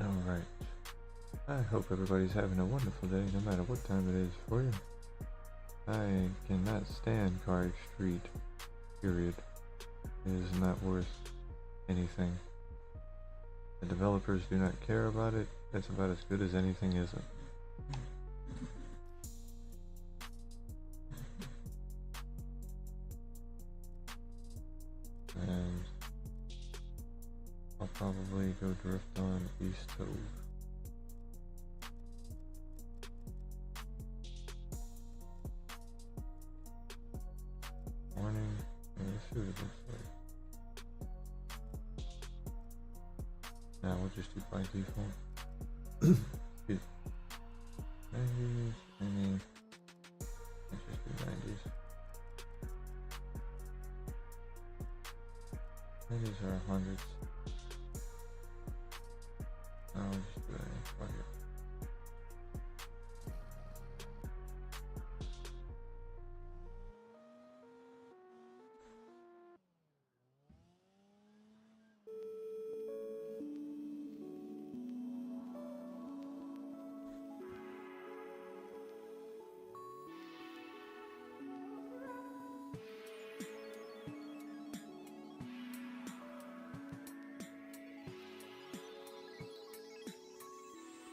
Alright. I hope everybody's having a wonderful day, no matter what time it is for you. I cannot stand CarX Street, period. It is not worth anything. The developers do not care about it. It's about as good as anything isn't. And I'll probably go drift on East Tove. Morning. Let's see what it looks like. Now we'll just do by default. Excuse. 90s, let's just do 90s. 90s are hundreds. I'll just do a fuck it.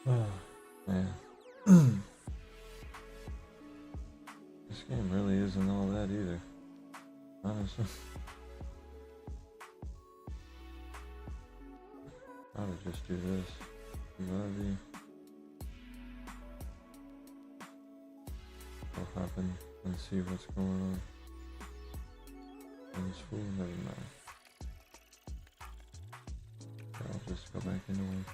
Oh, man. This game really isn't all that either, honestly. I would just do this. Levy. I'll hop in and see what's going on. And this fool, never mind. I'll just go back into one.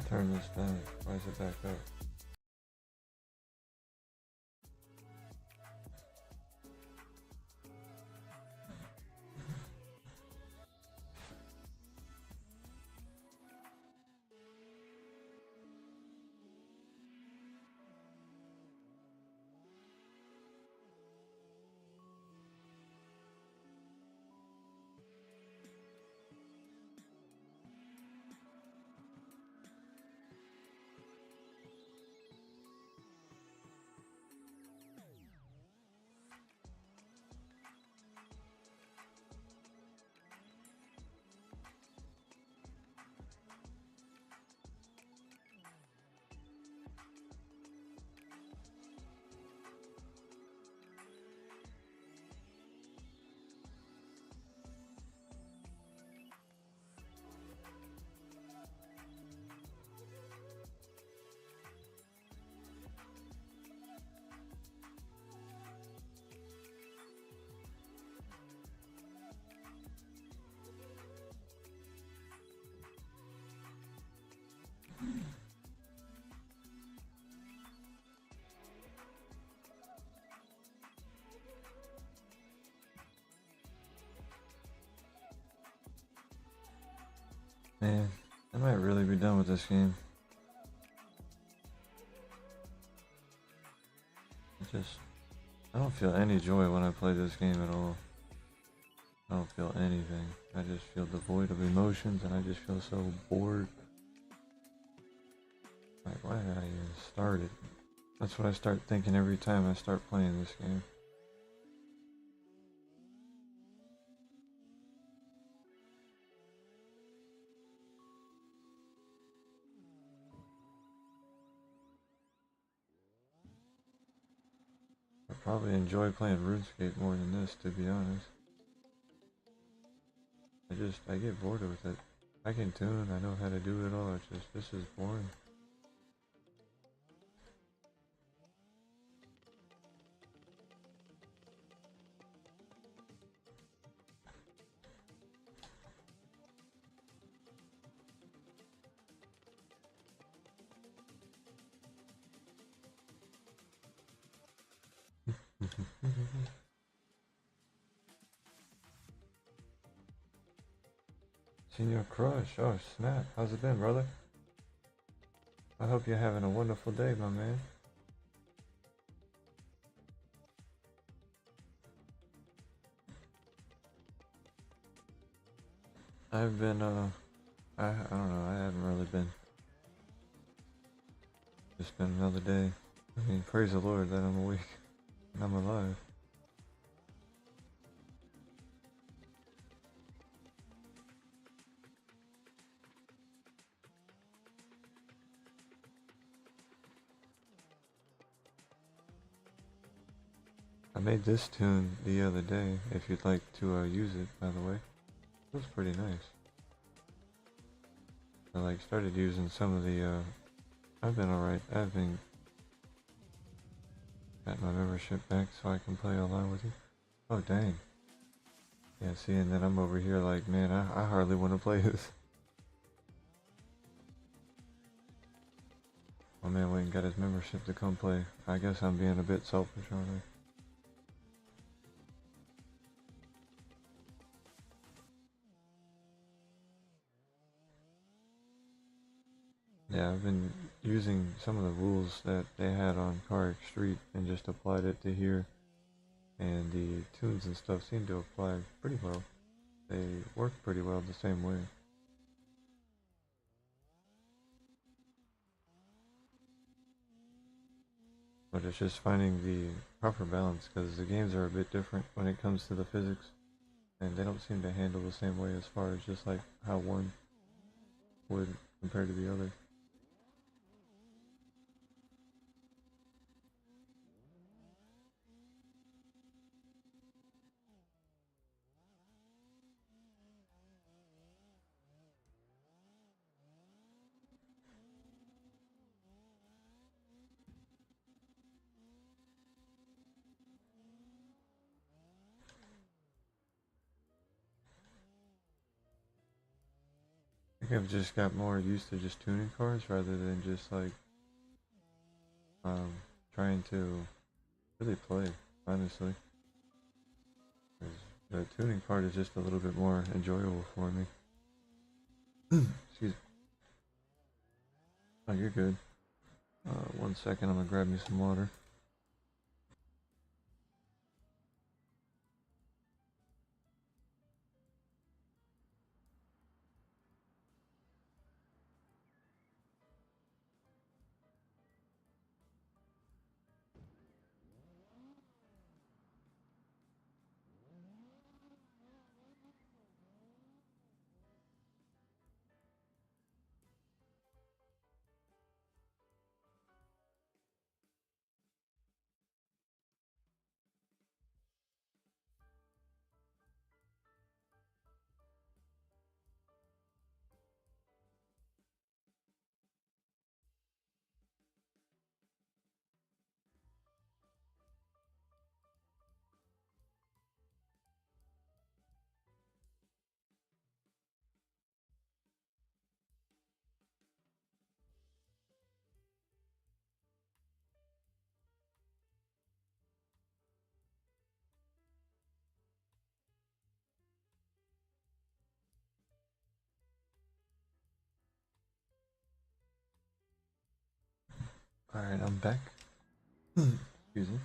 Turn this down. Why is it back up? Man, I might really be done with this game. I don't feel any joy when I play this game at all. I don't feel anything. I just feel devoid of emotions and I just feel so bored. Like, why did I even start it? That's what I start thinking every time I start playing this game. I probably enjoy playing RuneScape more than this, to be honest. I get bored with it. I can tune, I know how to do it all, it's just, this is boring. Seen your crush. Oh snap. How's it been, brother? I hope you're having a wonderful day, my man. I've been, I don't know, I haven't really been. Just been another day. I mean, praise the Lord that I'm awake and I'm alive. I made this tune the other day, if you'd like to use it, by the way. It was pretty nice. I like started using some of the, I've been alright. I've been got my membership back so I can play online with you. Oh dang. Yeah, see, and then I'm over here like, man, I hardly want to play this. My man went and got his membership to come play. I guess I'm being a bit selfish, aren't I? Yeah, I've been using some of the rules that they had on CarX Street and just applied it to here. And the tunes and stuff seem to apply pretty well. They work pretty well the same way. But it's just finding the proper balance because the games are a bit different when it comes to the physics. And they don't seem to handle the same way as far as just like how one would compared to the other. I think I've just got more used to just tuning cars rather than just like um, trying to really play, honestly. 'Cause the tuning part is just a little bit more enjoyable for me. Excuse me. Oh, you're good. 1 second, I'm gonna grab me some water. Alright, I'm back. Excuse me.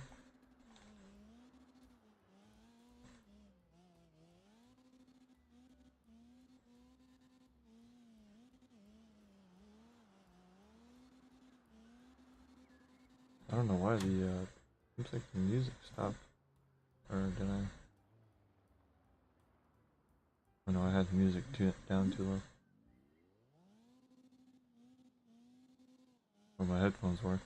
I don't know why seems like the music stopped. Or did I? Oh no, I had the music down too low. Or my headphones were.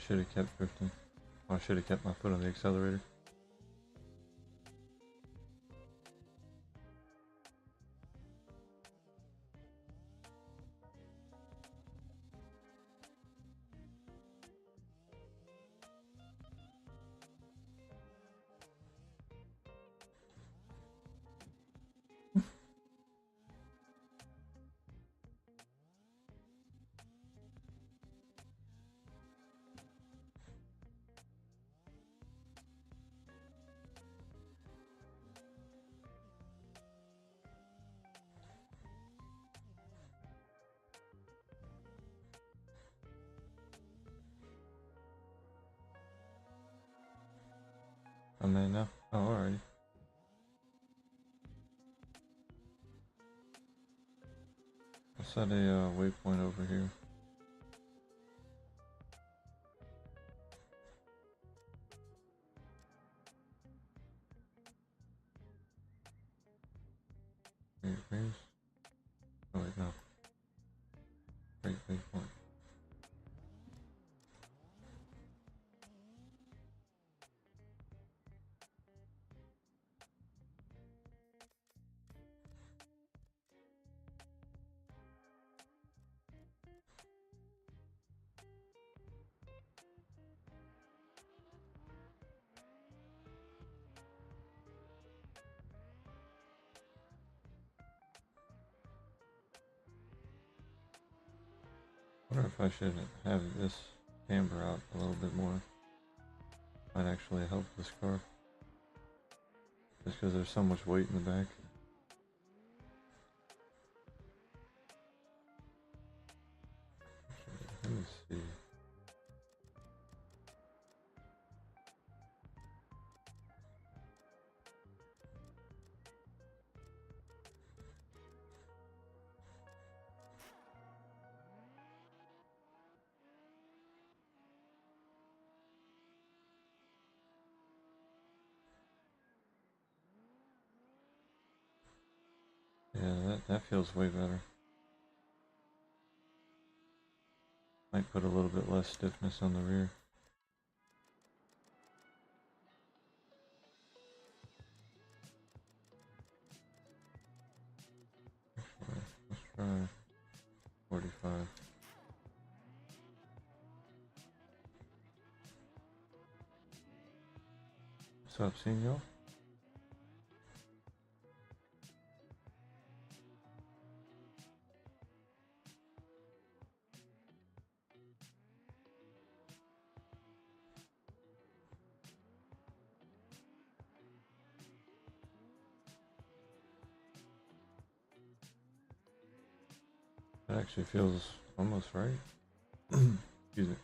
should have kept drifting. Oh, I should have kept my foot on the accelerator. I'm in now. Oh, alrighty. I'll set a waypoint over here. Where's? Oh wait, no. Great waypoint. I wonder if I should have this camber out a little bit more. Might actually help this car. Just because there's so much weight in the back. Let me see. Yeah, that feels way better. Might put a little bit less stiffness on the rear. Let's try 45. What's up, senor? It actually feels almost right. Excuse me.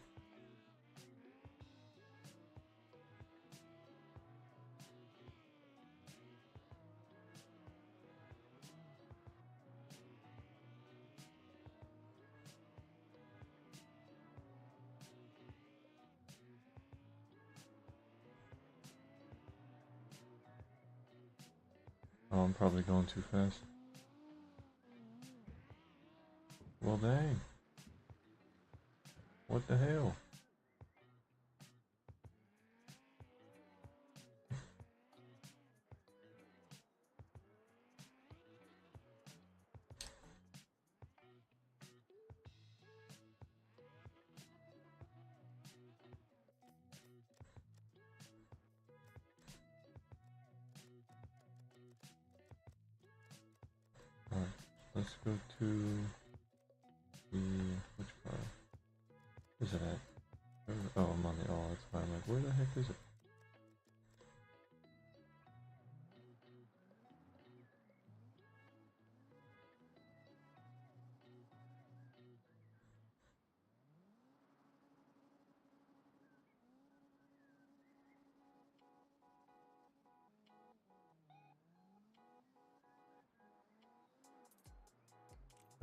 Oh, I'm probably going too fast. Well, dang. What the hell? Alright, let's go to the, which car? Where's it at? Oh, I'm on the all, that's fine. I'm like, where the heck is it?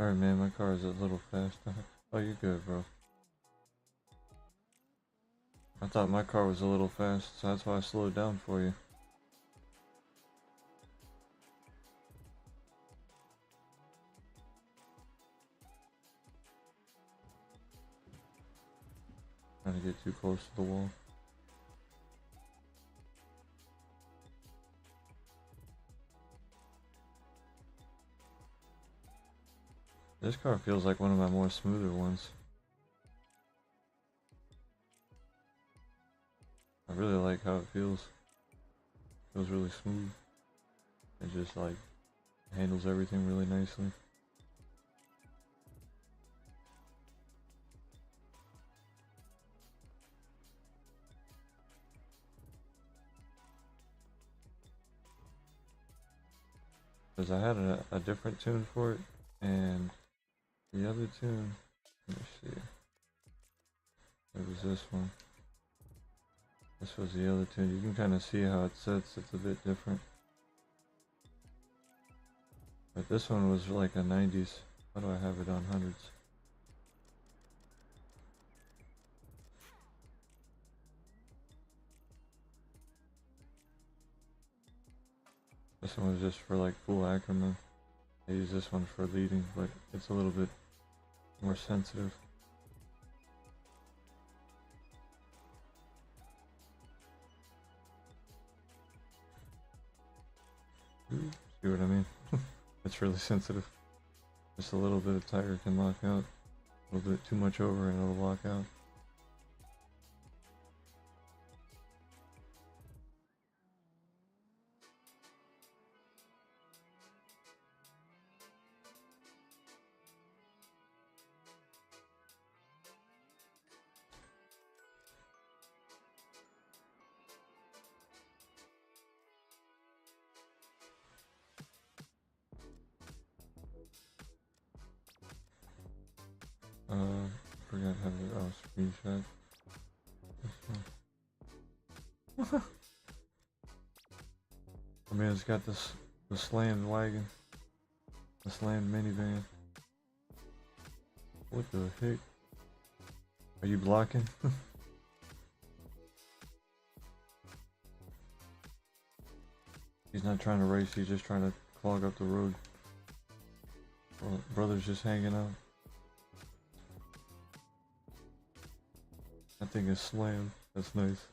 Alright, man, my car is a little fast. Oh, you're good, bro. I thought my car was a little fast, so that's why I slowed down for you. trying to get too close to the wall. This car feels like one of my more smoother ones. I really like how it feels. Feels really smooth. It just like handles everything really nicely. Because I had a different tune for it, and the other tune, let me see, it was this one. This was the other tune. You can kind of see how it sets, it's a bit different. But this one was like a 90s. Why do I have it on hundreds? This one was just for like full Ackerman. I use this one for leading, but it's a little bit more sensitive. See what I mean? It's really sensitive. Just a little bit of tire can lock out. A little bit too much over and it'll lock out. Forgot how to screenshot this one. I mean, it's got this the slammed wagon, the slammed minivan. What the heck? Are you blocking? He's not trying to race, he's just trying to clog up the road. Well, brother's just hanging out. That thing is slammed. That's nice.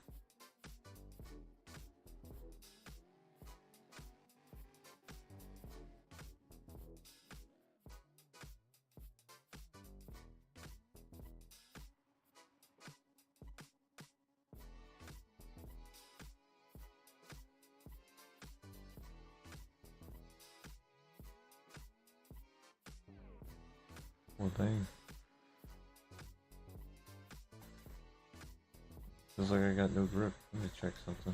Well, dang. Feels like I got no grip. Let me check something.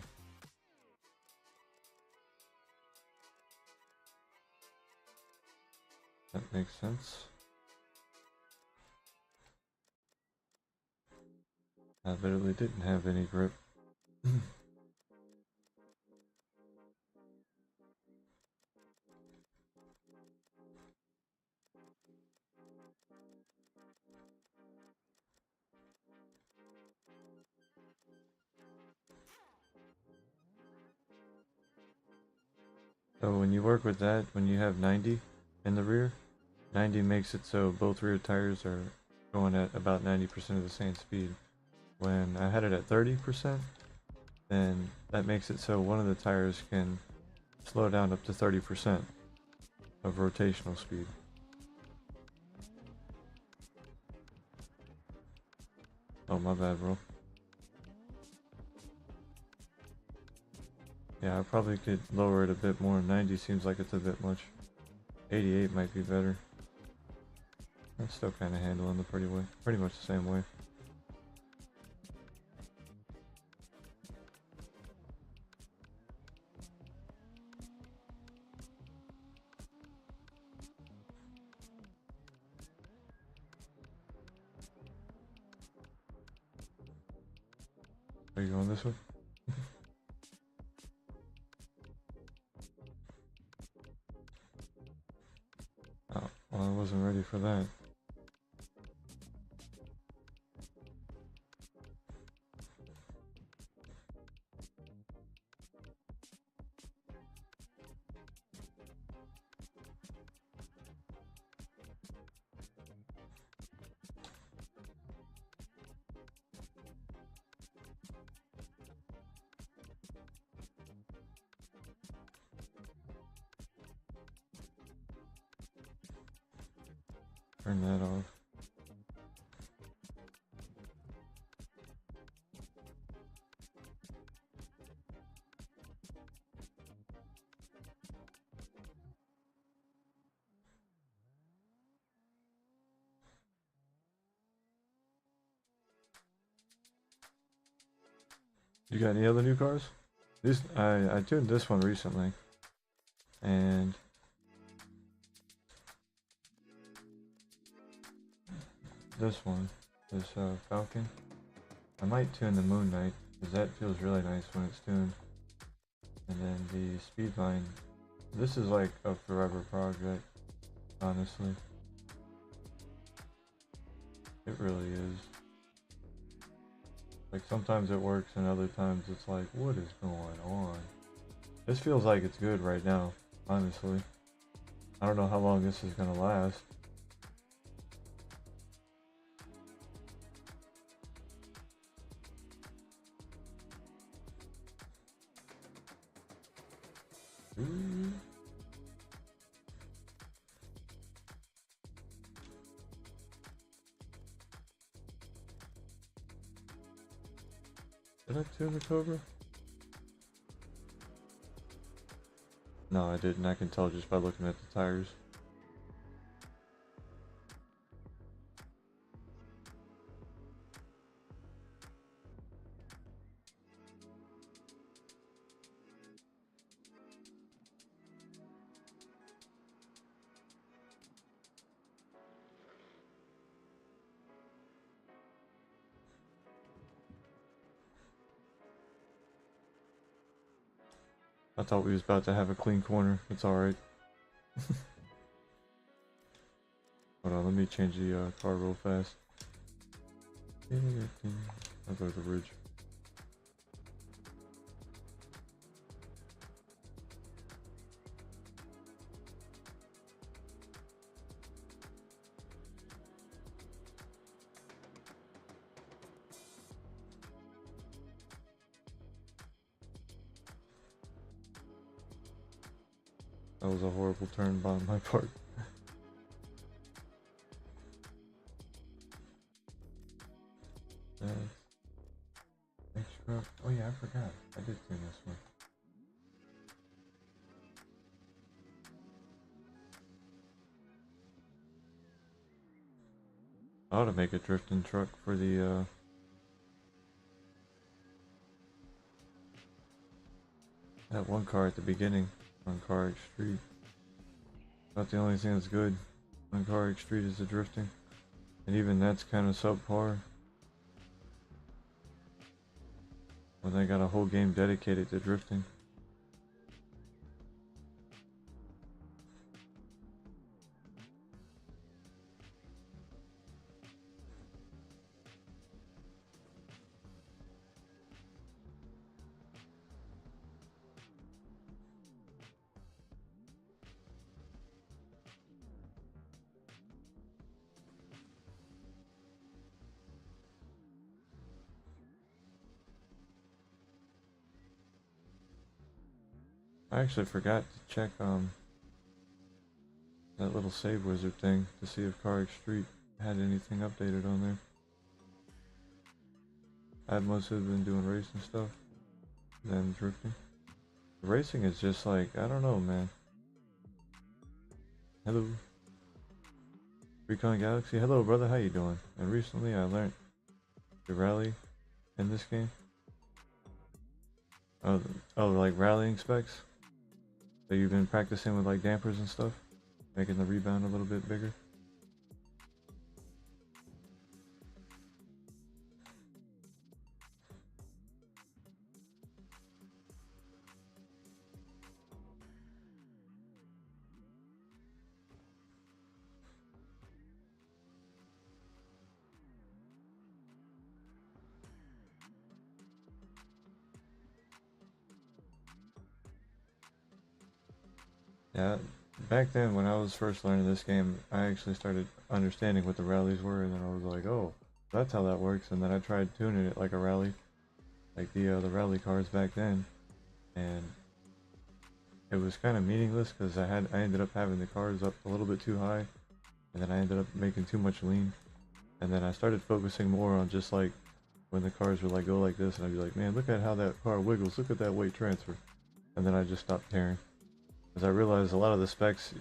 That makes sense. I literally didn't have any grip. So when you work with that, when you have 90 in the rear, 90 makes it so both rear tires are going at about 90% of the same speed. When I had it at 30%, then that makes it so one of the tires can slow down up to 30% of rotational speed. Oh, my bad, bro. Yeah, I probably could lower it a bit more. 90 seems like it's a bit much. 88 might be better. I'm still kind of handling the pretty much the same way. Are you going this way? Oh, well, I wasn't ready for that. Turn that off. You got any other new cars? This I tuned this one recently, and this one, this Falcon. I might tune the Moon Knight because that feels really nice when it's tuned. And then the Speedline. This is like a forever project, honestly. It really is. Like sometimes it works and other times it's like, what is going on? This feels like it's good right now, honestly. I don't know how long this is gonna last. Ooh. Did I tune the Cobra? No, I didn't. I can tell just by looking at the tires. I thought we was about to have a clean corner. It's alright. Hold on, let me change the car real fast. I'll go to the ridge. That was a horrible turn by my part. Extra. Oh yeah, I forgot. I did tune this one. I ought to make a drifting truck for the that one car at the beginning on CarX Street. About the only thing that's good on CarX Street is the drifting, and even that's kind of subpar. When they got a whole game dedicated to drifting. I actually forgot to check that little save wizard thing to see if CarX Street had anything updated on there. I mostly been doing racing stuff, then drifting. The racing is just like, I don't know, man. Hello. Recon Galaxy, hello brother, how you doing? And recently I learned to rally in this game. Oh, like rallying specs? So you've been practicing with like dampers and stuff? Making the rebound a little bit bigger? Yeah, back then when I was first learning this game, I actually started understanding what the rallies were, and then I was like, oh, that's how that works. And then I tried tuning it like a rally, like the rally cars back then, and it was kind of meaningless because I ended up having the cars up a little bit too high, and then I ended up making too much lean, and then I started focusing more on just like when the cars would like go like this, and I'd be like, man, look at how that car wiggles, look at that weight transfer, and then I just stopped caring, because I realized a lot of the specs,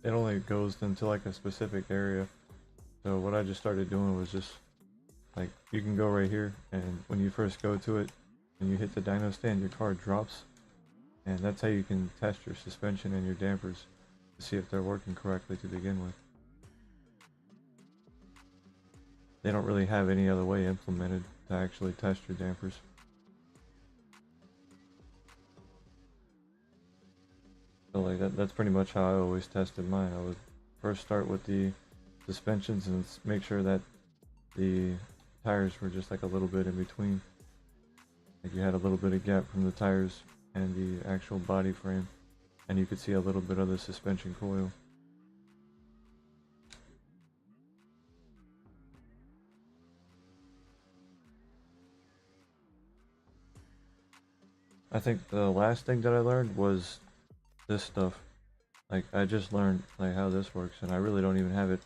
it only goes into like a specific area. So what I just started doing was just like, you can go right here, and when you first go to it and you hit the dyno stand, your car drops, and that's how you can test your suspension and your dampers to see if they're working correctly to begin with. They don't really have any other way implemented to actually test your dampers. So like that's pretty much how I always tested mine. I would first start with the suspensions and make sure that the tires were just like a little bit in between. Like you had a little bit of gap from the tires and the actual body frame, and you could see a little bit of the suspension coil. I think the last thing that I learned was this stuff. Like I just learned like how this works, and I really don't even have it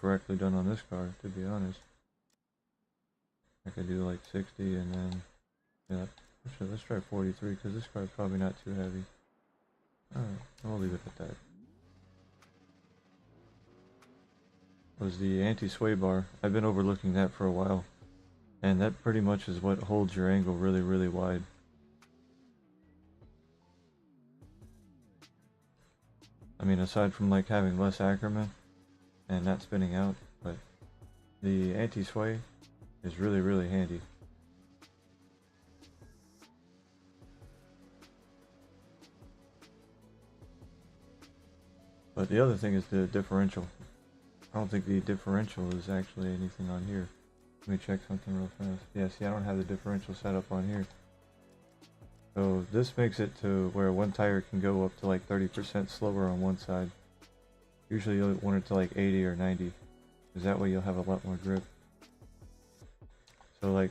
correctly done on this car, to be honest. I could do like 60 and then, yeah, actually let's try 43 because this car is probably not too heavy. Alright, I'll leave it at that. Was the anti-sway bar. I've been overlooking that for a while, and that pretty much is what holds your angle really, really wide. I mean, aside from like having less Ackerman and not spinning out, but the anti-sway is really, really handy. But the other thing is the differential. I don't think the differential is actually anything on here. Let me check something real fast. Yeah, see, I don't have the differential set up on here. So this makes it to where one tire can go up to like 30% slower on one side. Usually you'll want it to like 80 or 90, because that way you'll have a lot more grip. So like,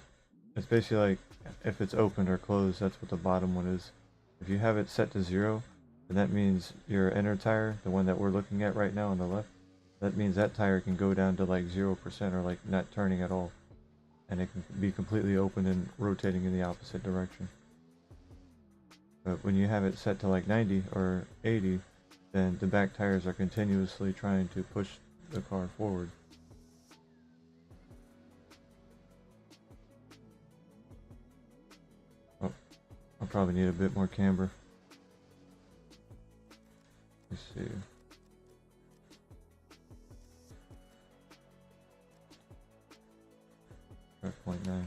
it's basically like, if it's open or closed, that's what the bottom one is. If you have it set to 0, then that means your inner tire, the one that we're looking at right now on the left, that means that tire can go down to like 0% or like not turning at all. And it can be completely open and rotating in the opposite direction. But when you have it set to like 90 or 80, then the back tires are continuously trying to push the car forward. Oh, I'll probably need a bit more camber. Let's see. Try 0.9.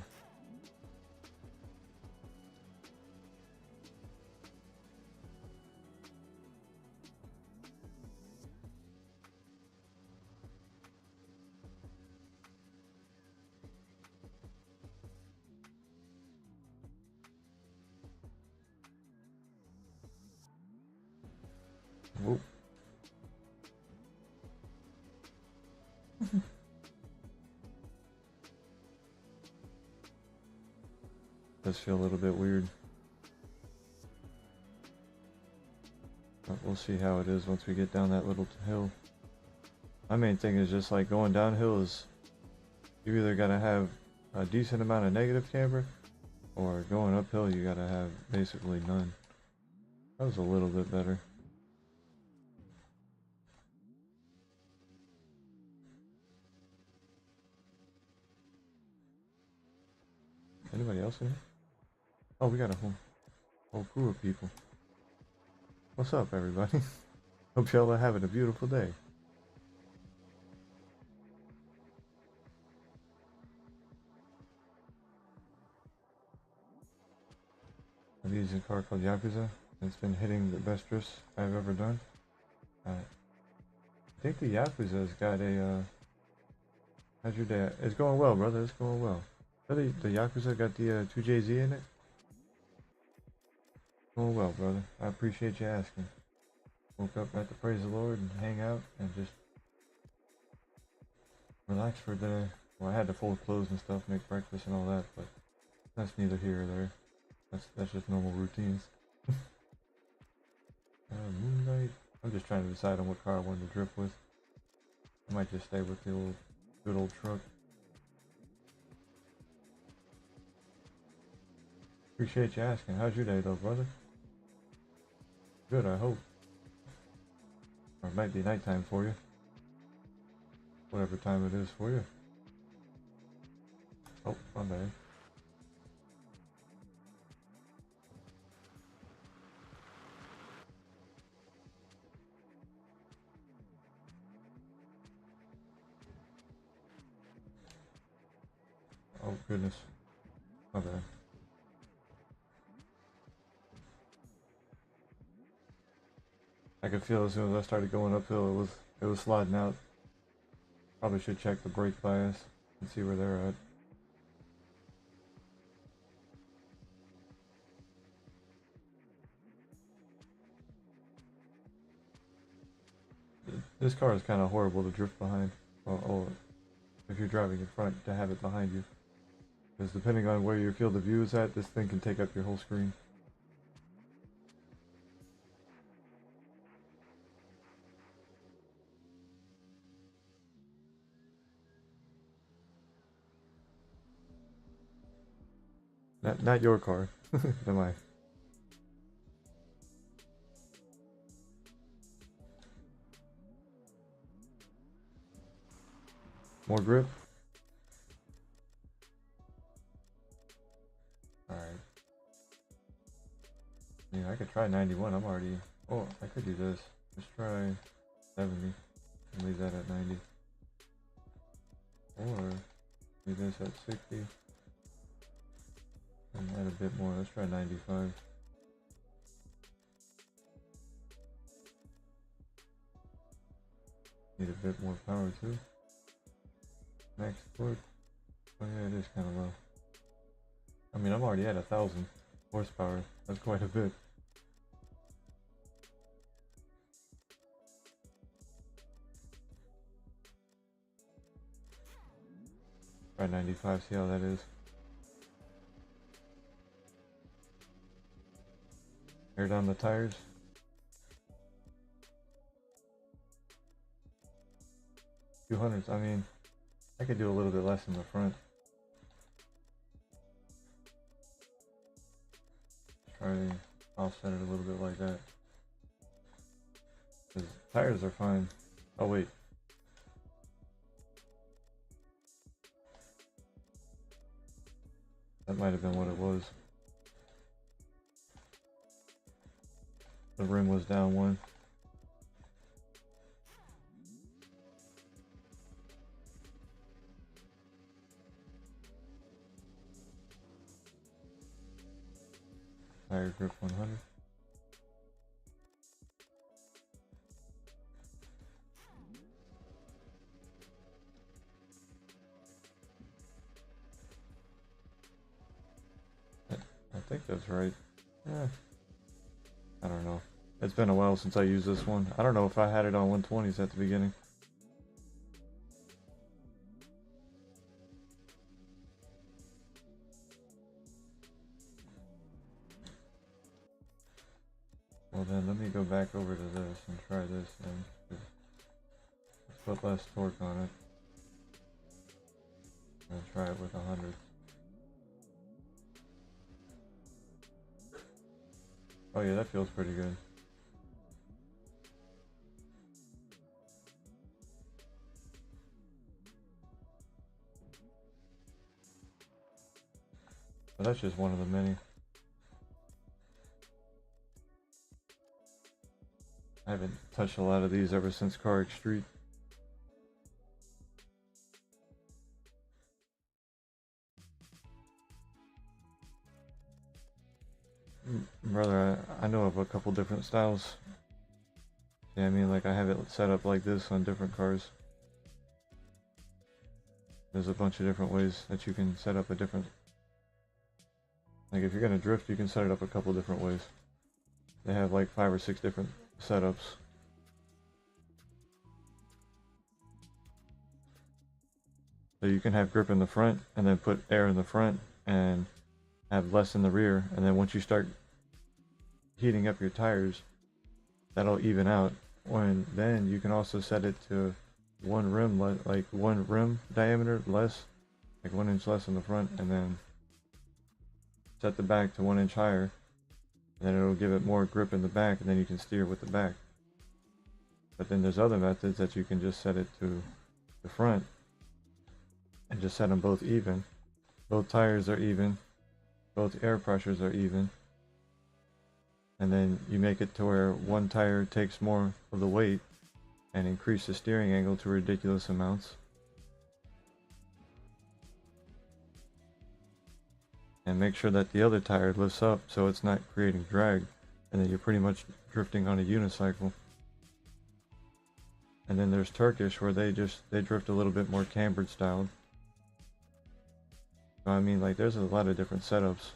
Whoop. Does feel a little bit weird. But we'll see how it is once we get down that little hill. My main thing is just like going downhill is you either gotta have a decent amount of negative camber, or going uphill you gotta have basically none. That was a little bit better. Anybody else in here? Oh, we got a whole crew of people. What's up, everybody? Hope y'all are having a beautiful day. I'm using a car called Yakuza. It's been hitting the best drifts I've ever done. I think the Yakuza's got a, how's your day? It's going well, brother. It's going well. Really, the Yakuza got the 2JZ in it? Going well, brother. I appreciate you asking. Woke up, got to praise the Lord and hang out and just relax for the day. Well, I had to fold clothes and stuff, make breakfast and all that, but that's neither here or there. That's just normal routines. Moonlight. I'm just trying to decide on what car I wanted to drift with. might just stay with the good old truck. Appreciate you asking. How's your day though, brother? Good, I hope. Or it might be nighttime for you. Whatever time it is for you. Oh, my bad. Oh goodness. My bad. I could feel as soon as I started going uphill it was sliding out. Probably should check the brake bias and see where they're at. This car is kind of horrible to drift behind. Or if you're driving in front, to have it behind you. Because depending on where your field of view is at, this thing can take up your whole screen. Not your car, but mine. More grip? Alright. Yeah, I could try 91. I'm already... Oh, I could do this. Let's try 70 and leave that at 90. Or leave this at 60 and add a bit more. Let's try 95. Need a bit more power too. Max torque. Oh yeah, it is kind of low. I mean, I'm already at 1,000 horsepower. That's quite a bit. Try 95, see how that is. Air down the tires. $200s, I mean, I could do a little bit less in the front. Try to offset it a little bit like that. Because tires are fine. Oh wait. That might have been what it was. The rim was down one. Tire grip 100. I think that's right. Yeah. I don't know. It's been a while since I used this one. I don't know if I had it on 120s at the beginning. Well then, let me go back over to this and try this then. Let's put less torque on it. And try it with 100. Oh yeah, that feels pretty good. But that's just one of the many. I haven't touched a lot of these ever since CarX Street. Brother, I know of a couple different styles. Yeah, I mean, like I have it set up like this on different cars. There's a bunch of different ways that you can set up a different... Like if you're gonna drift, you can set it up a couple different ways. They have like 5 or 6 different setups. So you can have grip in the front and then put air in the front and have less in the rear, and then once you start heating up your tires, that'll even out. And then you can also set it to one rim, like 1 rim diameter less, like 1 inch less in the front, and then set the back to 1 inch higher, and then it'll give it more grip in the back, and then you can steer with the back. But then there's other methods that you can just set it to the front and just set them both even. Both tires are even, both air pressures are even, and then you make it to where one tire takes more of the weight and increase the steering angle to ridiculous amounts. And make sure that the other tire lifts up so it's not creating drag, and then you're pretty much drifting on a unicycle. And then there's Turkish, where they drift a little bit more cambered styled. So I mean, like, there's a lot of different setups.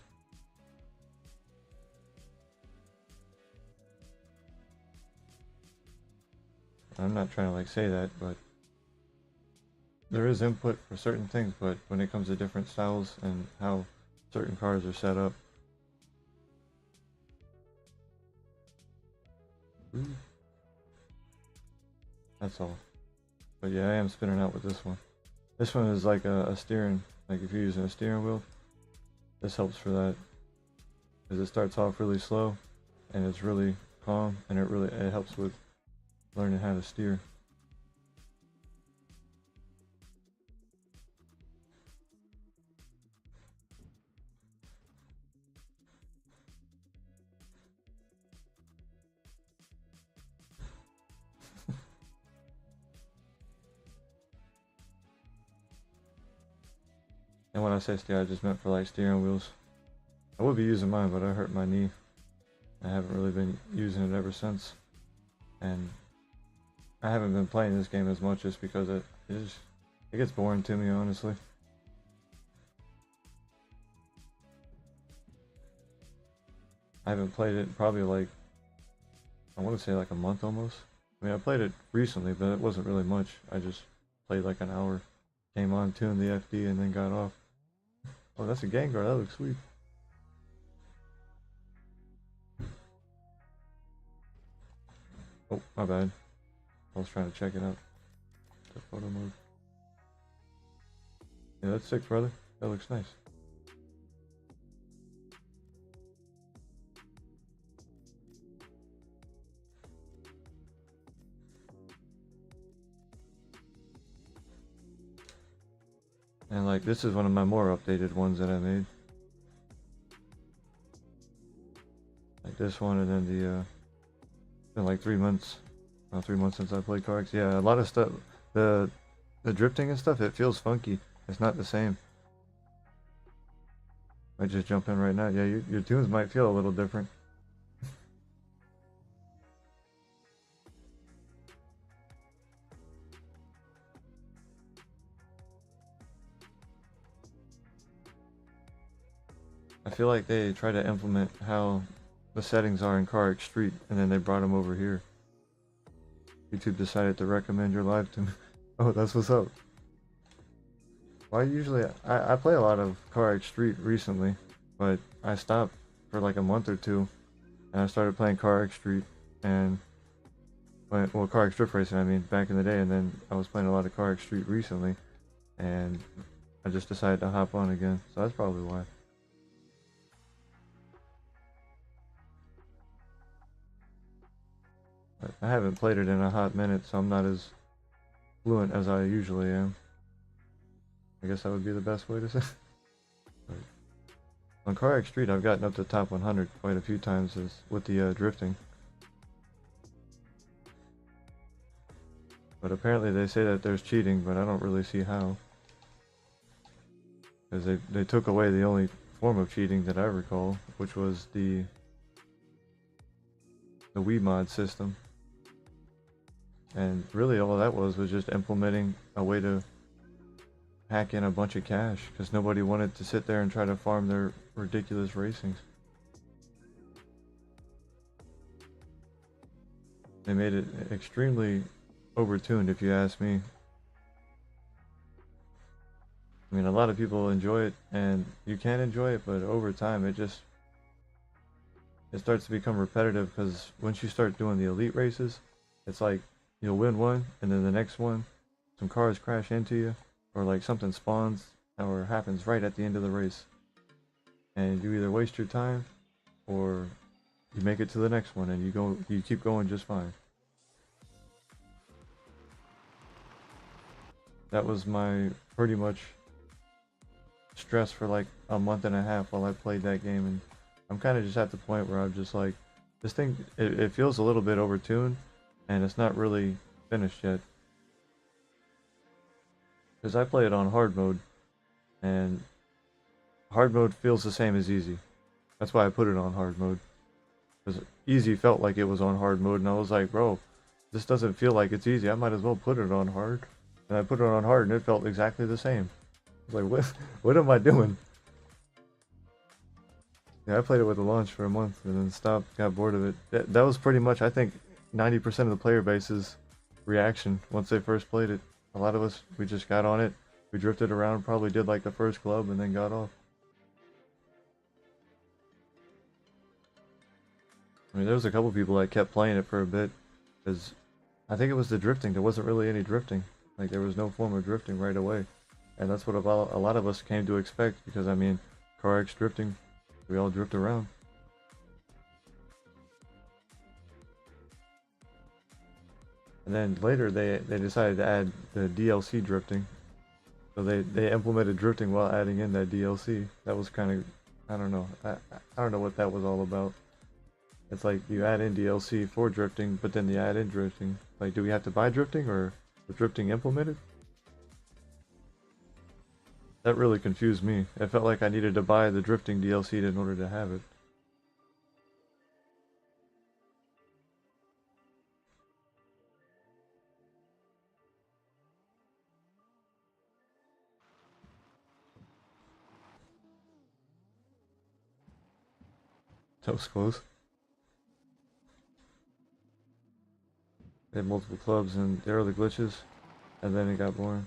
I'm not trying to like say that, but there is input for certain things, but when it comes to different styles and how certain cars are set up. That's all. But yeah, I am spinning out with this one. This one is like a steering, like if you're using a steering wheel, this helps for that. Because it starts off really slow and it's really calm, and it helps with learning how to steer. And when I say steer, I just meant for like steering wheels. I would be using mine, but I hurt my knee. I haven't really been using it ever since. And I haven't been playing this game as much just because it gets boring to me, honestly. I haven't played it probably like, I want to say like a month almost. I mean, I played it recently, but it wasn't really much. I just played like an hour, came on, tuned the FD, and then got off. Oh, that's a Gengar. That looks sweet. Oh, my bad. I was trying to check it out. The photo mode. Yeah, that's sick, brother. That looks nice. And like, this is one of my more updated ones that I made. Like this one, and then the it's been like 3 months. About 3 months since I played CarX. Yeah, a lot of stuff. The drifting and stuff, it feels funky. It's not the same. I just jump in right now. Yeah, your tunes might feel a little different. I feel like they try to implement how the settings are in CarX Street, and then they brought them over here. YouTube decided to recommend your live to me. Oh, that's what's up. Well, I play a lot of CarX Street recently, but I stopped for like a month or two, and I started playing CarX Street, and well, CarX Drift Racing, I mean, back in the day, and then I was playing a lot of CarX Street recently, and I just decided to hop on again, so that's probably why. But I haven't played it in a hot minute, so I'm not as fluent as I usually am. I guess that would be the best way to say. But on CarX Street, I've gotten up to top 100 quite a few times with the drifting. But apparently they say that there's cheating, but I don't really see how. Because they took away the only form of cheating that I recall, which was the Wii mod system. And really all that was just implementing a way to hack in a bunch of cash, because nobody wanted to sit there and try to farm their ridiculous racings. They made it extremely overtuned, if you ask me. I mean, a lot of people enjoy it, and you can enjoy it, but over time it starts to become repetitive, because once you start doing the elite races, it's like you'll win one, and then the next one, some cars crash into you, or like something spawns or happens right at the end of the race, and you either waste your time or you make it to the next one and you keep going just fine. That was my pretty much stress for like a month and a half while I played that game, and I'm kind of just at the point where I'm just like, this thing, it feels a little bit overtuned, and it's not really finished yet. Because I play it on hard mode, and hard mode feels the same as easy. That's why I put it on hard mode. Because easy felt like it was on hard mode, and I was like, bro, this doesn't feel like it's easy. I might as well put it on hard. And I put it on hard, and it felt exactly the same. I was like, what am I doing? Yeah, I played it with the launch for a month, and then stopped, got bored of it. That was pretty much, I think, 90% of the player base's reaction once they first played it. A lot of us, we just got on it, we drifted around, probably did like the first club, and then got off. I mean, there was a couple people that kept playing it for a bit, because I think it was the drifting. There wasn't really any drifting. Like, there was no form of drifting right away. And that's what a lot of us came to expect, because, I mean, CarX drifting, we all drift around. And then later they decided to add the DLC drifting. So they implemented drifting while adding in that DLC. That was kind of, I don't know. I don't know what that was all about. It's like you add in DLC for drifting, but then you add in drifting. Like, do we have to buy drifting, or was drifting implemented? That really confused me. It felt like I needed to buy the drifting DLC in order to have it. That was close. They had multiple clubs, and there were the glitches, and then it got boring.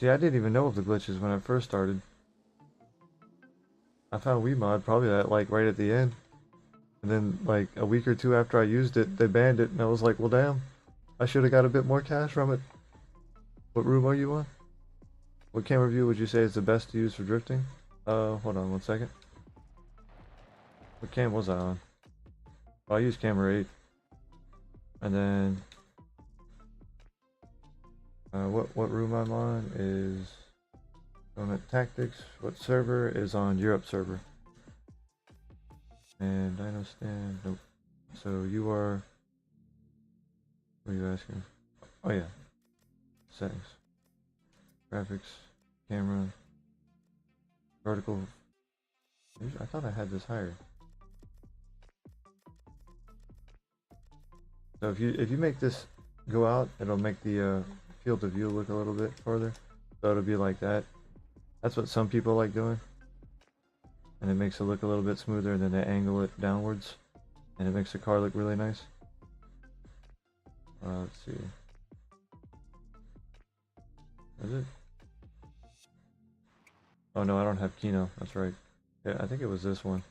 See, I didn't even know of the glitches when I first started. I found WeMod probably like right at the end. And then like a week or two after I used it, they banned it, and I was like, well damn, I should have got a bit more cash from it. What room are you on? What camera view would you say is the best to use for drifting? Hold on 1 second. What cam was I on? Oh, I used camera 8. And then what room I'm on is on Tactics. What server is on Europe server? And Dino Stand, nope. So you are, what are you asking? Oh yeah, settings, graphics, camera, vertical. I thought I had this higher. So if you make this go out, it'll make the field of view look a little bit further. So it'll be like that. That's what some people like doing. And it makes it look a little bit smoother, and then they angle it downwards, and it makes the car look really nice. Let's see. Is it? Oh no, I don't have Kino. That's right. Yeah, I think it was this one.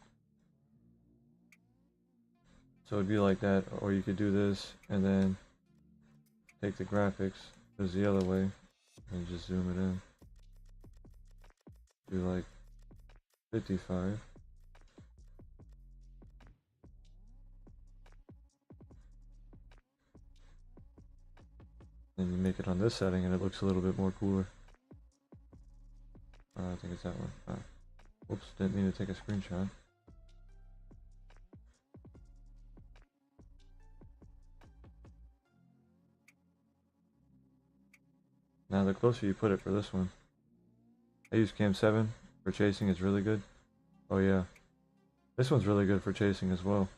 So it'd be like that, or you could do this, and then take the graphics, there's the other way, and just zoom it in. Do like 55. Then you make it on this setting, and it looks a little bit more cooler. I think it's that one. Whoops, didn't mean to take a screenshot. Now the closer you put it for this one. I use Cam 7 for chasing, it's really good. Oh yeah. This one's really good for chasing as well.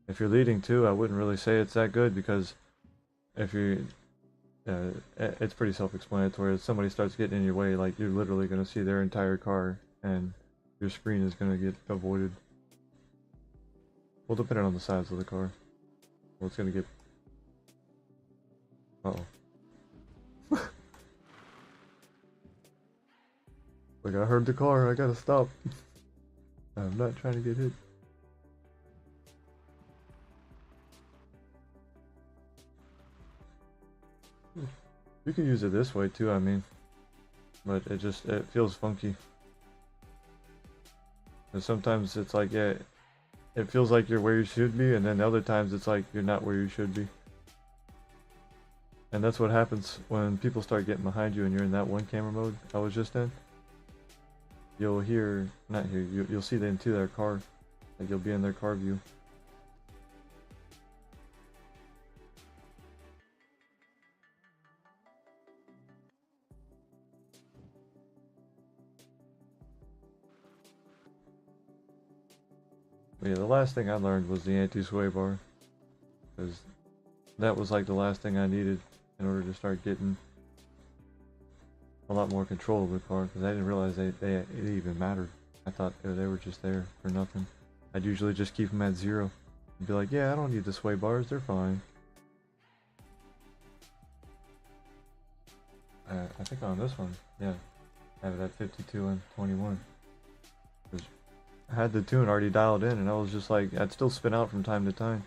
If you're leading too, I wouldn't really say it's that good, because if you it's pretty self-explanatory. If somebody starts getting in your way, like, you're literally going to see their entire car, and your screen is going to get avoided. Well, depending on the size of the car. Well, it's going to get... Uh-oh. Like, I heard the car, I gotta stop. I'm not trying to get hit. You can use it this way too, I mean, but it feels funky. And sometimes it's like, yeah, it feels like you're where you should be, and then other times it's like you're not where you should be. And that's what happens when people start getting behind you and you're in that one camera mode I was just in. You'll hear, not hear, you'll see them into their car. Like you'll be in their car view. But yeah, the last thing I learned was the anti-sway bar. Because that was like the last thing I needed in order to start getting a lot more control of the car. Because I didn't realize it even mattered. I thought they were just there for nothing. I'd usually just keep them at 0. And be like, yeah, I don't need the sway bars, they're fine. I think on this one, yeah, I have it at 52 and 21. I had the tune already dialed in, and I was just like, I'd still spin out from time to time,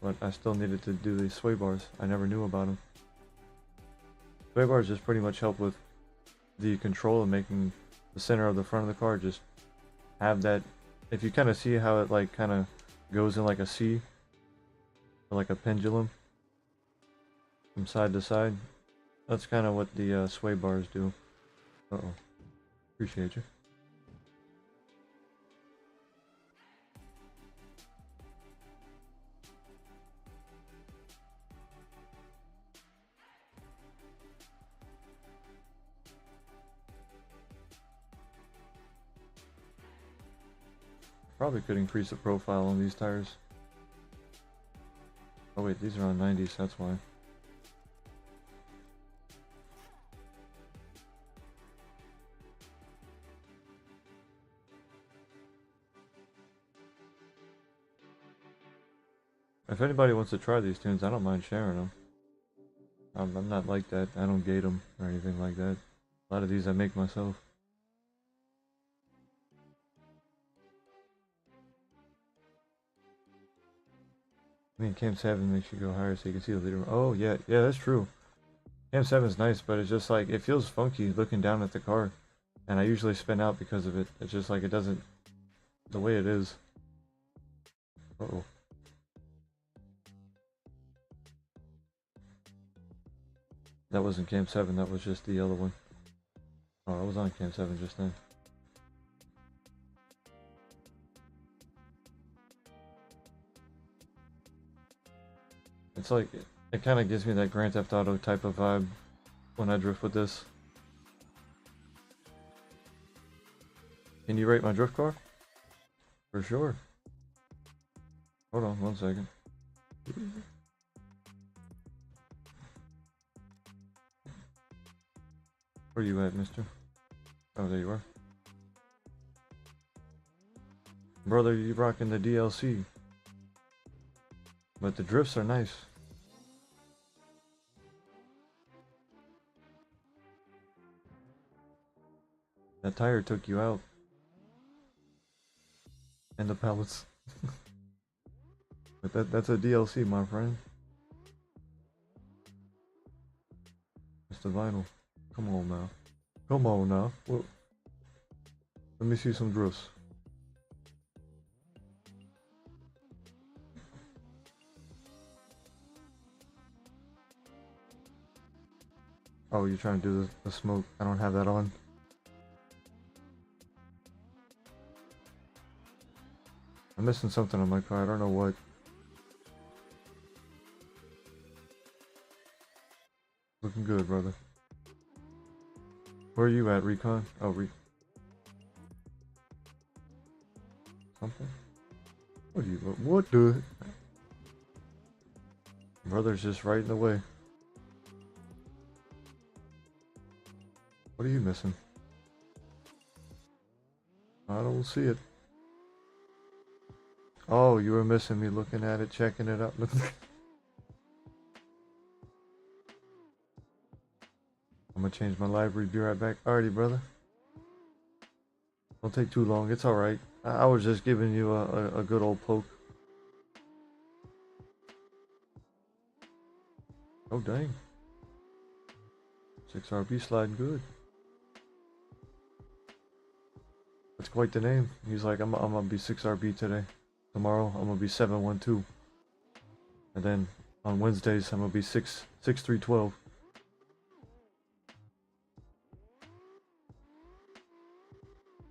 but I still needed to do these sway bars. I never knew about them. Sway bars just pretty much help with the control and making the center of the front of the car just have that. If you kind of see how it like kind of goes in like a C, or like a pendulum from side to side, that's kind of what the sway bars do. Uh-oh. Appreciate you. Probably could increase the profile on these tires. Oh wait, these are on 90s, that's why. If anybody wants to try these tunes, I don't mind sharing them. I'm not like that. I don't gate them or anything like that. A lot of these I make myself. I mean, Cam 7 makes you go higher so you can see the leader. Oh, yeah, that's true. Cam 7 is nice, but it's just like, it feels funky looking down at the car. And I usually spin out because of it. It's just like, it doesn't, the way it is. Uh-oh. That wasn't Cam 7, that was just the other one. Oh, I was on Cam 7 just then. It's like, it kind of gives me that Grand Theft Auto type of vibe when I drift with this. Can you rate my drift car? For sure. Hold on 1 second. Where you at, mister? Oh, there you are. Brother, you rocking the DLC. But the drifts are nice. That tire took you out. And the pellets. But that's a DLC, my friend. It's the vinyl. Come on now. Come on now. Well, let me see some drifts. Oh, you're trying to do the smoke. I don't have that on. I'm missing something on my car. I don't know what. Looking good, brother. Where are you at, Recon? Oh, something? What do you... What the... Brother's just right in the way. What are you missing? I don't see it. Oh, you were missing me looking at it, checking it out. I'm gonna change my library, be right back. Alrighty, brother. Don't take too long, it's alright. I was just giving you a good old poke. Oh, dang. 6RB sliding good. That's quite the name. He's like, I'm gonna be 6RB today. Tomorrow I'm gonna be 712. And then on Wednesdays I'm gonna be 6312.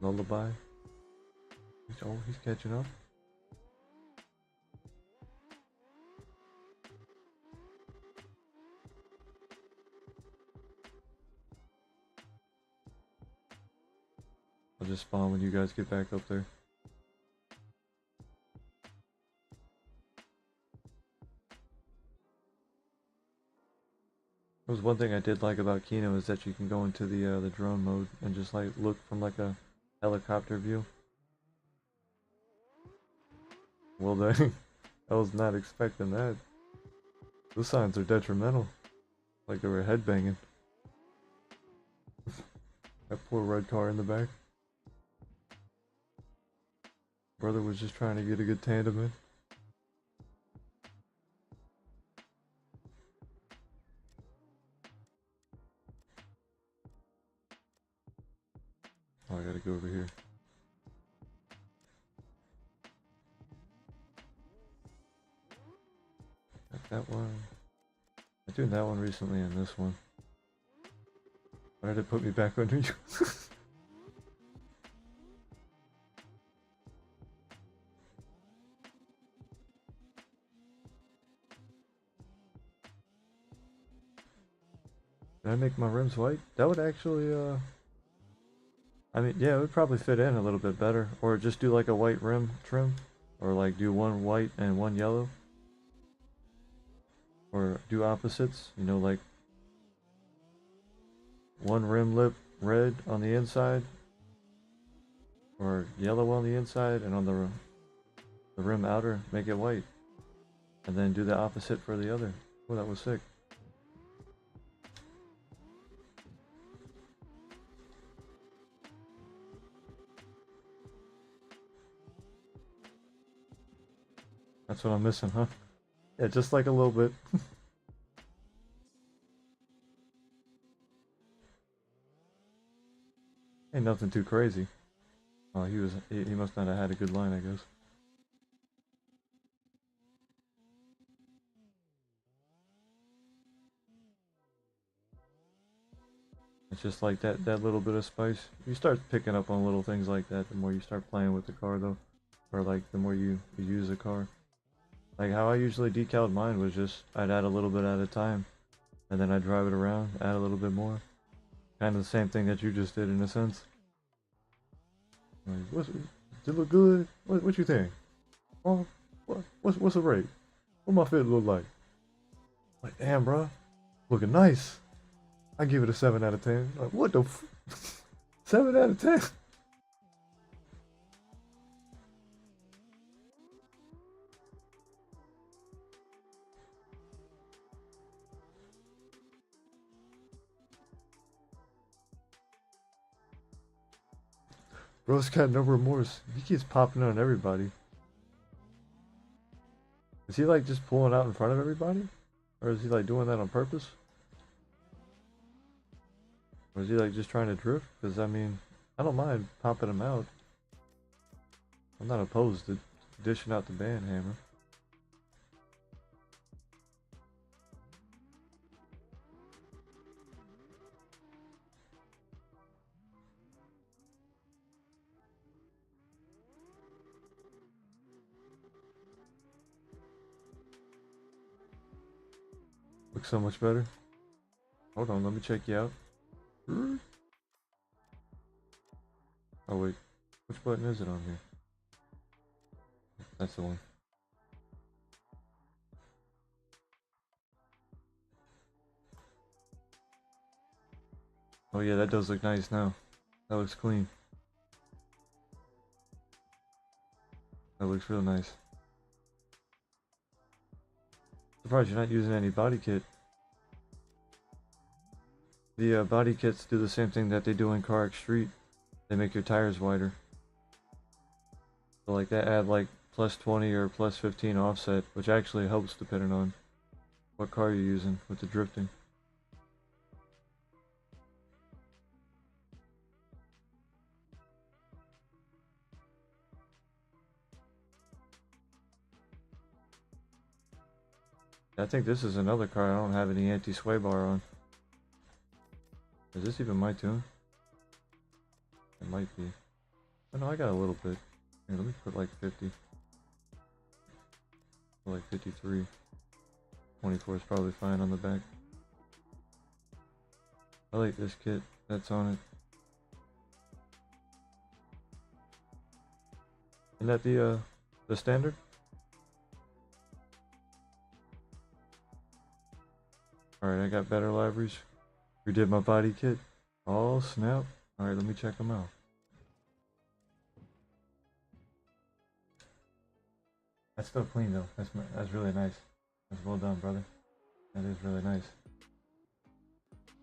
Lullaby. Oh, he's catching up. I'll just spawn when you guys get back up there. There was one thing I did like about Kino is that you can go into the drone mode and just like look from like a helicopter view. Well dang, I was not expecting that. Those signs are detrimental. Like they were headbanging. That poor red car in the back. Brother was just trying to get a good tandem in. Oh, I gotta go over here. Got that one. I'm doing that one recently and this one. Why did it put me back under you? Did I make my rims white? That would actually, I mean, yeah, it would probably fit in a little bit better. Or just do like a white rim trim. Or like do one white and one yellow. Or do opposites, you know, like one rim lip red on the inside. Or yellow on the inside, and on the rim outer, make it white. And then do the opposite for the other. Oh, that was sick. That's what I'm missing, huh? Yeah, just like a little bit. Ain't nothing too crazy. Oh, he must not have had a good line, I guess. It's just like that little bit of spice. You start picking up on little things like that the more you start playing with the car, though. Or like the more you use the car. Like how I usually decaled mine was just I'd add a little bit at a time, and then I'd drive it around, add a little bit more. Kind of the same thing that you just did in a sense. Like, does it look good? What you think? Oh, what's the rate? What my fit look like? Like, damn, bro, looking nice. I give it a 7 out of 10. Like, what the 7 out of 10? Bro's got no remorse. He keeps popping on everybody. Is he like just pulling out in front of everybody? Or is he like doing that on purpose? Or is he like just trying to drift? Because I mean, I don't mind popping him out. I'm not opposed to dishing out the band hammer. Looks so much better. Hold on, let me check you out. Oh wait, which button is it on here? That's the one. Oh yeah, that does look nice now. That looks clean. That looks real nice. Surprised you're not using any body kit. The body kits do the same thing that they do in CarX Street. They make your tires wider. So like that add like plus 20 or plus 15 offset, which actually helps depending on what car you're using with the drifting. I think this is another car I don't have any anti-sway bar on. Is this even my tune? It might be. Oh no, I got a little bit. Here, let me put like 50. Put like 53. 24 is probably fine on the back. I like this kit that's on it. Isn't that the standard? Alright, I got better libraries. Redid my body kit. Oh snap. Alright, let me check them out. That's still clean though. That's really nice. That's well done, brother. That is really nice.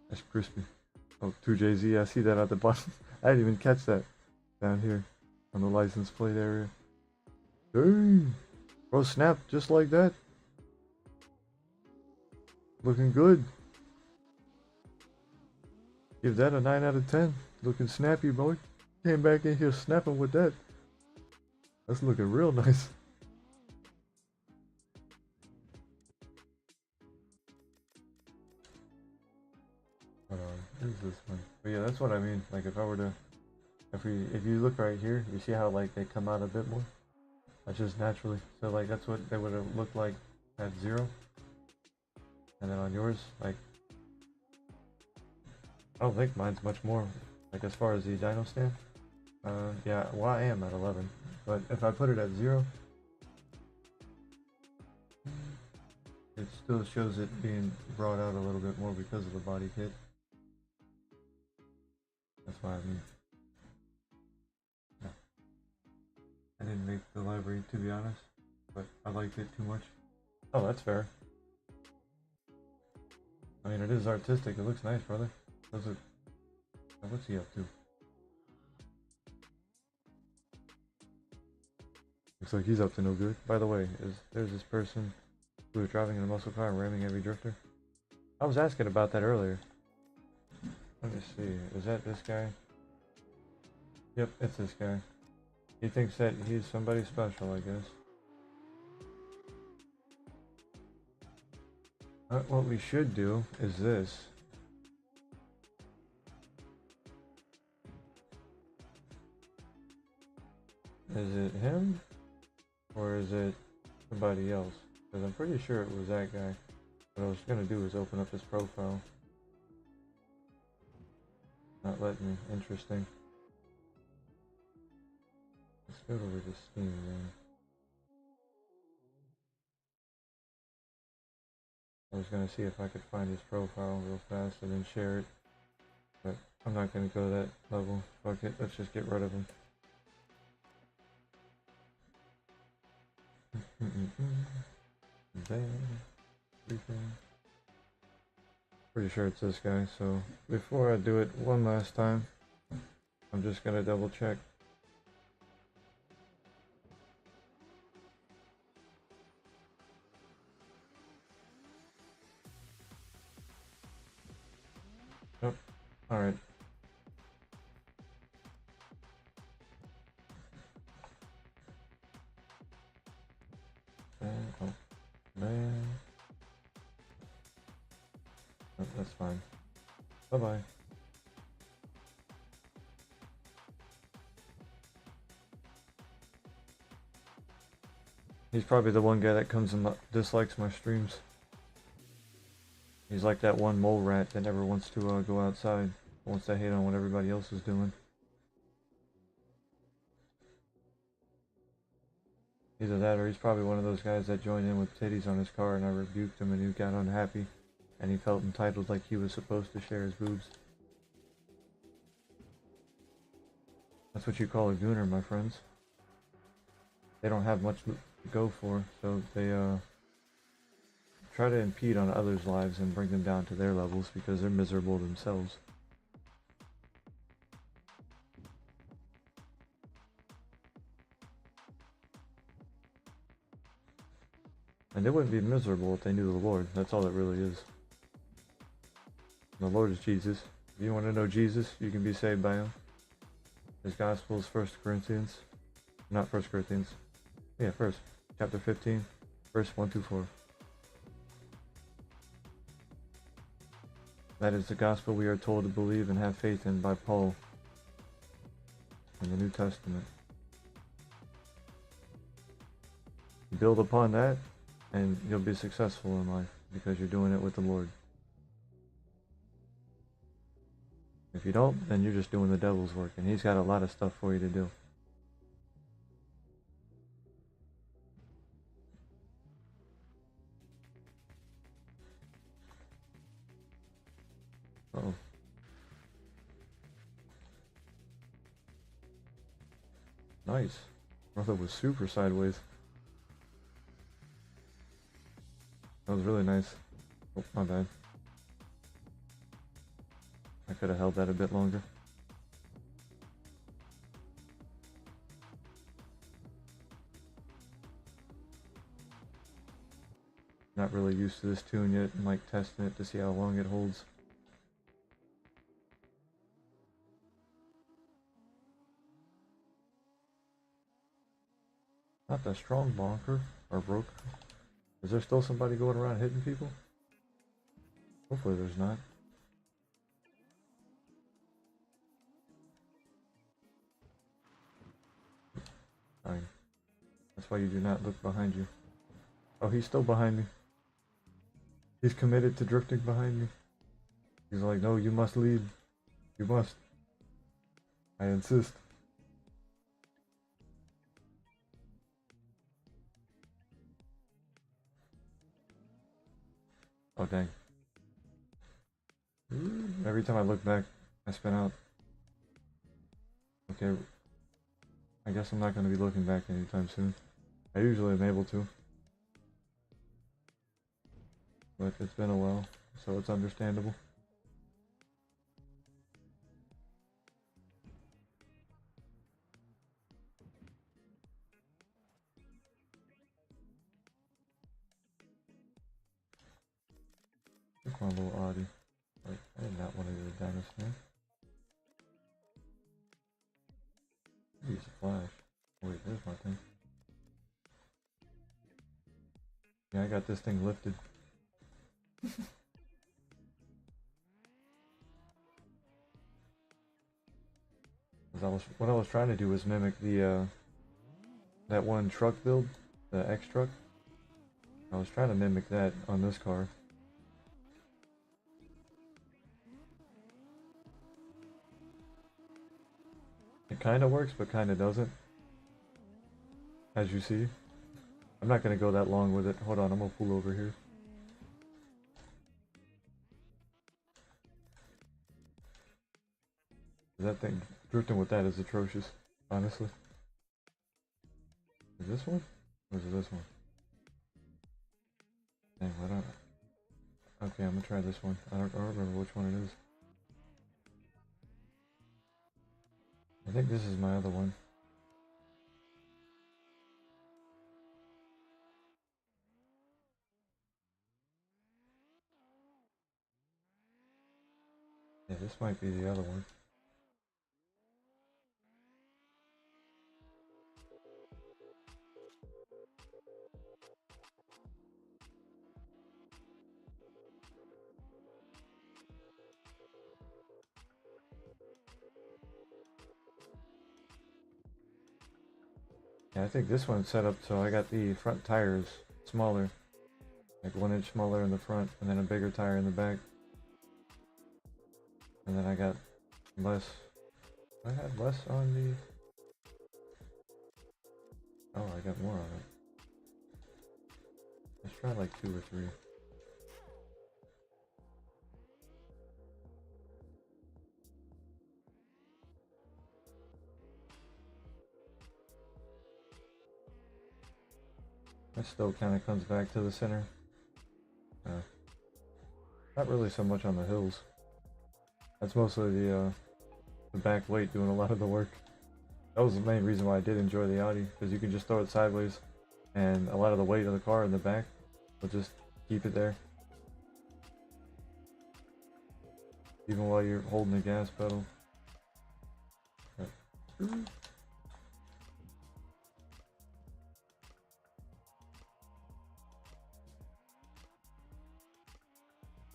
That's crispy. Oh, 2JZ, I see that at the bottom. I didn't even catch that down here on the license plate area. Dang! Bro, snap just like that. Looking good. Give that a 9 out of 10. Looking snappy, boy. Came back in here snapping with that. That's looking real nice. Hold on, what is this one? But yeah, that's what I mean. Like if I were to, if you look right here, you see how like they come out a bit more? That's just naturally. So like that's what they would have looked like at 0. And then on yours, like, I don't think mine's much more. Like as far as the dyno stand. Yeah, well I am at 11. But if I put it at 0, it still shows it being brought out a little bit more because of the body kit. That's why I mean. Yeah. I didn't make the library to be honest, but I liked it too much. Oh, that's fair. I mean, it is artistic. It looks nice, brother. Does it? What's he up to? Looks like he's up to no good. By the way, there's this person who was driving in a muscle car and ramming every drifter. I was asking about that earlier. Let me see. Is that this guy? Yep, it's this guy. He thinks that he's somebody special, I guess. What we should do is this. Is it him? Or is it somebody else? Because I'm pretty sure it was that guy. What I was going to do is open up his profile. Not letting me. Interesting. Let's go over to Steam then. I was going to see if I could find his profile real fast and then share it. But I'm not going to go that level. Fuck it. Let's just get rid of him. Pretty sure it's this guy, so before I do it one last time, I'm just gonna double check. Oh, alright. Oh, man. Oh, that's fine. Bye-bye. He's probably the one guy that comes and dislikes my streams. He's like that one mole rat that never wants to go outside. Wants to hate on what everybody else is doing. Either that or he's probably one of those guys that joined in with titties on his car and I rebuked him and he got unhappy. And he felt entitled like he was supposed to share his boobs. That's what you call a gooner, my friends. They don't have much to go for, so they try to impede on others' lives and bring them down to their levels because they're miserable themselves. And they wouldn't be miserable if they knew the Lord. That's all it really is. The Lord is Jesus. If you want to know Jesus, you can be saved by him. His gospel is 1 Corinthians. Not 1 Corinthians. Yeah, chapter 15, verse 1-4. That is the gospel we are told to believe and have faith in by Paul in the New Testament. Build upon that and you'll be successful in life because you're doing it with the Lord. If you don't, then you're just doing the devil's work, and he's got a lot of stuff for you to do. Uh-oh. Nice. Brother was super sideways. That was really nice. Oh, my bad. I could have held that a bit longer. Not really used to this tune yet. I'm like testing it to see how long it holds. Not that strong, bonker. Or broke. Is there still somebody going around hitting people? Hopefully there's not. Fine. That's why you do not look behind you. Oh, he's still behind me. He's committed to drifting behind me. He's like, no, you must lead. You must. I insist. Oh, dang. Every time I look back, I spin out. Okay. I guess I'm not going to be looking back anytime soon. I usually am able to. But it's been a while, so it's understandable. Look, my little Audi. Wait, I did not want to do a dinosaur. Use a flash. Wait, there's my thing. Yeah, I got this thing lifted. What I was trying to do was mimic the that one truck build, the X truck. I was trying to mimic that on this car. It kind of works, but kind of doesn't. As you see. I'm not going to go that long with it. Hold on, I'm going to pull over here. That thing, drifting with that is atrocious, honestly. Is this one? Or is it this one? Dang, I don't... Okay, I'm going to try this one. I don't remember which one it is. I think this is my other one. Yeah, this might be the other one. Yeah, I think this one's set up so I got the front tires smaller. Like 1 inch smaller in the front, and then a bigger tire in the back. And then I got less... I had less on the... Oh, I got more on it. Let's try like 2 or 3. That still kind of comes back to the center. Not really so much on the hills. That's mostly the back weight doing a lot of the work. That was the main reason why I did enjoy the Audi, because you can just throw it sideways, and a lot of the weight of the car in the back will just keep it there. Even while you're holding the gas pedal.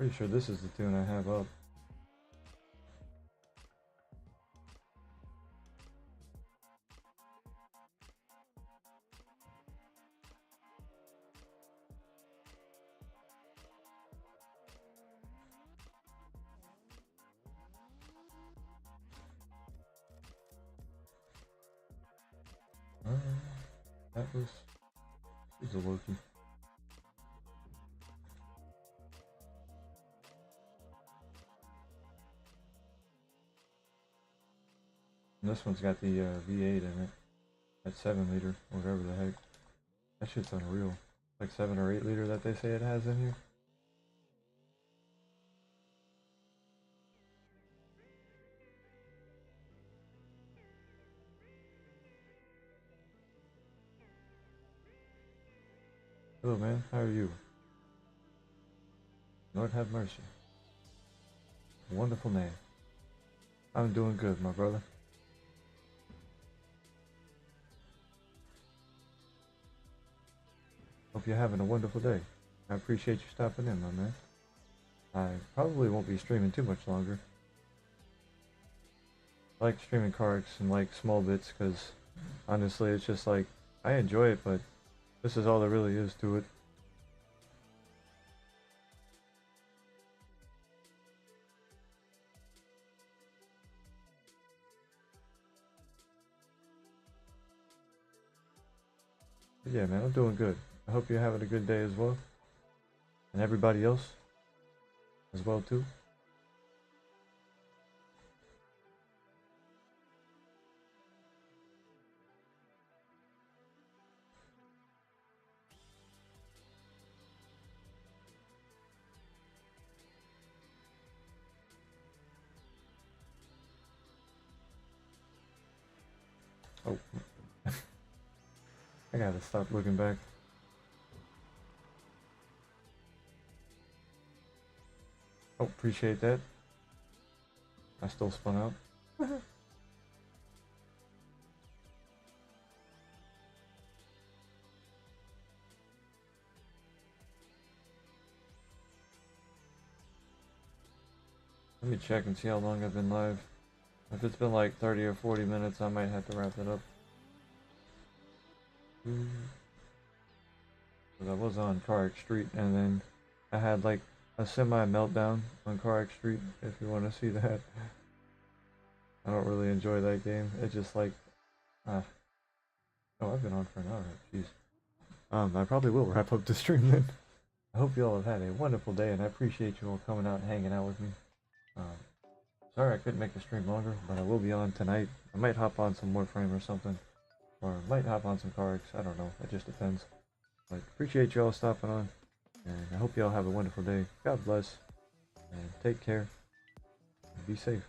Pretty sure this is the tune I have up. That was a Loki. And this one's got the V8 in it. That 7 liter, whatever the heck. That shit's unreal. Like 7 or 8 liter that they say it has in here. Hello man, how are you? Lord have mercy. Wonderful name. I'm doing good, my brother. Hope you're having a wonderful day. I appreciate you stopping in, my man. I probably won't be streaming too much longer. I like streaming CarX in like small bits because honestly it's just like I enjoy it, but this is all there really is to it. But yeah, man, I'm doing good. I hope you're having a good day as well. And everybody else as well too. Oh. I gotta stop looking back. Oh, appreciate that. I still spun out. Let me check and see how long I've been live. If it's been like 30 or 40 minutes, I might have to wrap it up. Because I was on CarX Street and then I had like a semi meltdown on CarX Street, if you want to see that. I don't really enjoy that game. It's just like, oh, I've been on for an hour. Jeez. I probably will wrap up the stream then. I hope you all have had a wonderful day, and I appreciate you all coming out and hanging out with me. Sorry I couldn't make the stream longer, but I will be on tonight. I might hop on some Warframe or something, or I might hop on some CarX. I don't know. It just depends. But appreciate you all stopping on, and I hope you all have a wonderful day. God bless, and take care, and be safe.